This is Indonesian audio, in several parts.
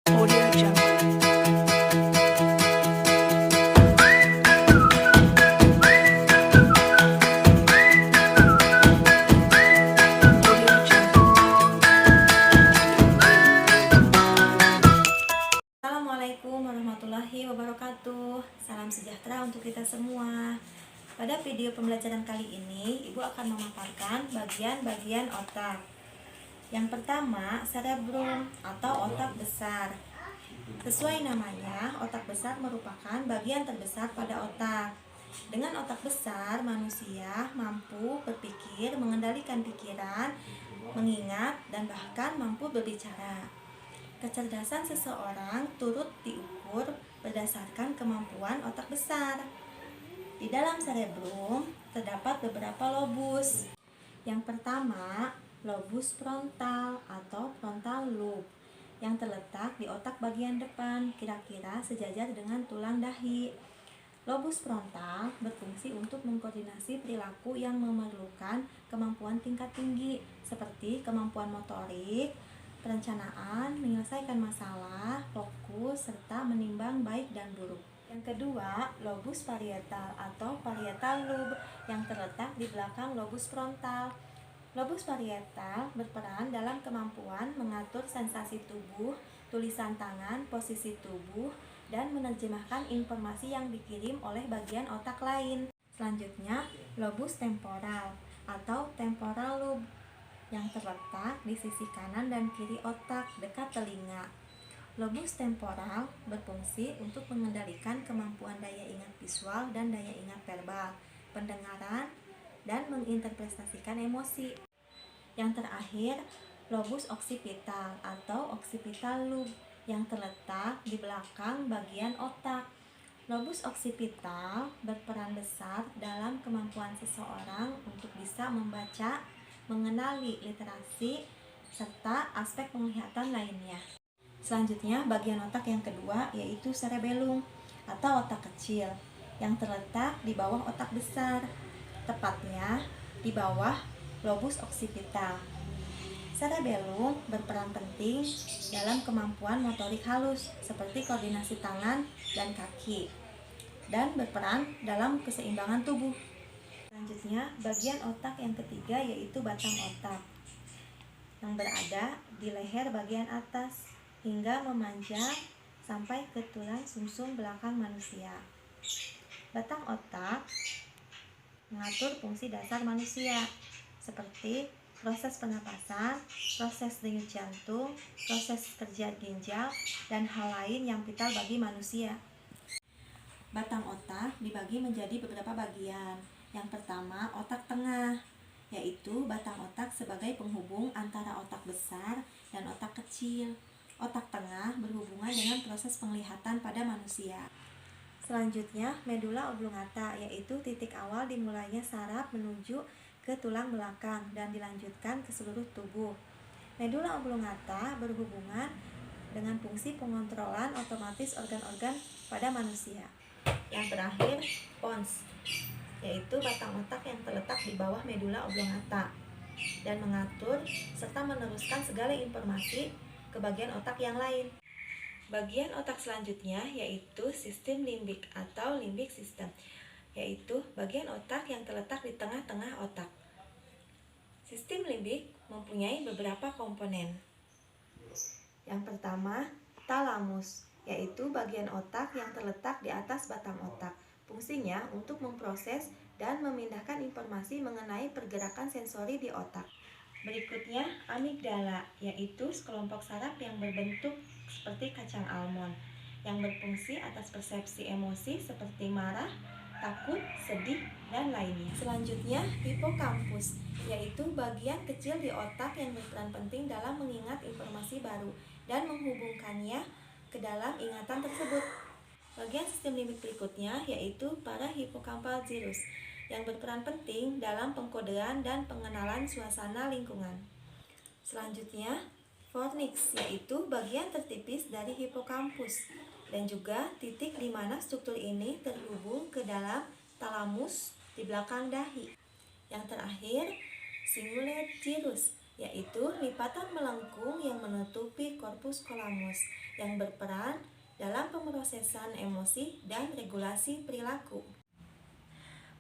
Audio Jungle. Audio Jungle. Assalamualaikum warahmatullahi wabarakatuh. Salam sejahtera untuk kita semua. Pada video pembelajaran kali ini, Ibu akan memaparkan bagian-bagian otak. Yang pertama, cerebrum atau otak besar. Sesuai namanya, otak besar merupakan bagian terbesar pada otak. Dengan otak besar, manusia mampu berpikir, mengendalikan pikiran, mengingat, dan bahkan mampu berbicara. Kecerdasan seseorang turut diukur berdasarkan kemampuan otak besar. Di dalam cerebrum terdapat beberapa lobus. Yang pertama, lobus frontal atau frontal lobe yang terletak di otak bagian depan, kira-kira sejajar dengan tulang dahi. Lobus frontal berfungsi untuk mengkoordinasi perilaku yang memerlukan kemampuan tingkat tinggi, seperti kemampuan motorik, perencanaan, menyelesaikan masalah, fokus, serta menimbang baik dan buruk. Yang kedua, lobus parietal atau parietal lobe yang terletak di belakang lobus frontal. Lobus parietal berperan dalam kemampuan mengatur sensasi tubuh, tulisan tangan, posisi tubuh, dan menerjemahkan informasi yang dikirim oleh bagian otak lain. Selanjutnya, lobus temporal atau temporal lobe yang terletak di sisi kanan dan kiri otak dekat telinga. Lobus temporal berfungsi untuk mengendalikan kemampuan daya ingat visual dan daya ingat verbal, pendengaran, dan menginterpretasikan emosi. Yang terakhir, lobus occipital atau occipital lobe yang terletak di belakang bagian otak. Lobus occipital berperan besar dalam kemampuan seseorang untuk bisa membaca, mengenali literasi, serta aspek penglihatan lainnya. Selanjutnya, bagian otak yang kedua yaitu cerebellum atau otak kecil yang terletak di bawah otak besar, tepatnya di bawah lobus occipital. Cerebellum berperan penting dalam kemampuan motorik halus seperti koordinasi tangan dan kaki, dan berperan dalam keseimbangan tubuh. Selanjutnya, bagian otak yang ketiga yaitu batang otak yang berada di leher bagian atas hingga memanjang sampai ke tulang sumsum belakang manusia. Batang otak mengatur fungsi dasar manusia seperti proses pernapasan, proses denyut jantung, proses kerja ginjal, dan hal lain yang vital bagi manusia. Batang otak dibagi menjadi beberapa bagian. Yang pertama, otak tengah, yaitu batang otak sebagai penghubung antara otak besar dan otak kecil. Otak tengah berhubungan dengan proses penglihatan pada manusia. Selanjutnya, medula oblongata, yaitu titik awal dimulainya saraf menuju ke tulang belakang dan dilanjutkan ke seluruh tubuh. Medula oblongata berhubungan dengan fungsi pengontrolan otomatis organ-organ pada manusia. Yang terakhir, pons, yaitu batang otak yang terletak di bawah medula oblongata dan mengatur serta meneruskan segala informasi ke bagian otak yang lain. Bagian otak selanjutnya yaitu sistem limbik atau limbic system, yaitu bagian otak yang terletak di tengah-tengah otak. Sistem limbik mempunyai beberapa komponen. Yang pertama, talamus, yaitu bagian otak yang terletak di atas batang otak. Fungsinya untuk memproses dan memindahkan informasi mengenai pergerakan sensori di otak. Berikutnya, amigdala, yaitu sekelompok saraf yang berbentuk seperti kacang almond yang berfungsi atas persepsi emosi seperti marah, takut, sedih, dan lainnya. Selanjutnya, hipokampus, yaitu bagian kecil di otak yang berperan penting dalam mengingat informasi baru dan menghubungkannya ke dalam ingatan tersebut. Bagian sistem limbik berikutnya yaitu parahipokampal gyrus yang berperan penting dalam pengkodean dan pengenalan suasana lingkungan. Selanjutnya, fornix, yaitu bagian tertipis dari hipokampus dan juga titik di mana struktur ini terhubung ke dalam talamus di belakang dahi. Yang terakhir, cingulate gyrus, yaitu lipatan melengkung yang menutupi korpus calamus yang berperan dalam pemrosesan emosi dan regulasi perilaku.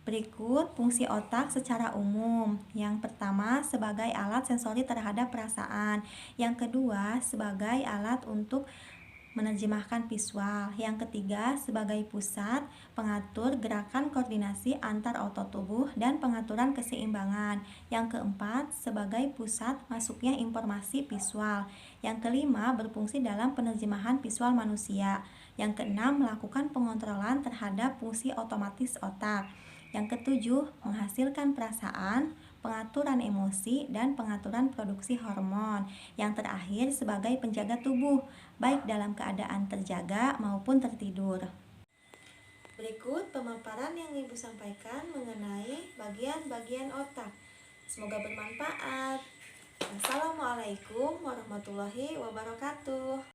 Berikut fungsi otak secara umum. Yang pertama, sebagai alat sensori terhadap perasaan. Yang kedua, sebagai alat untuk menerjemahkan visual. Yang ketiga, sebagai pusat pengatur gerakan koordinasi antar otot tubuh dan pengaturan keseimbangan. Yang keempat, sebagai pusat masuknya informasi visual. Yang kelima, berfungsi dalam penerjemahan visual manusia. Yang keenam, melakukan pengontrolan terhadap fungsi otomatis otak. Yang ketujuh, menghasilkan perasaan, pengaturan emosi, dan pengaturan produksi hormon. Yang terakhir, sebagai penjaga tubuh, baik dalam keadaan terjaga maupun tertidur. Berikut pemaparan yang Ibu sampaikan mengenai bagian-bagian otak. Semoga bermanfaat. Assalamualaikum warahmatullahi wabarakatuh.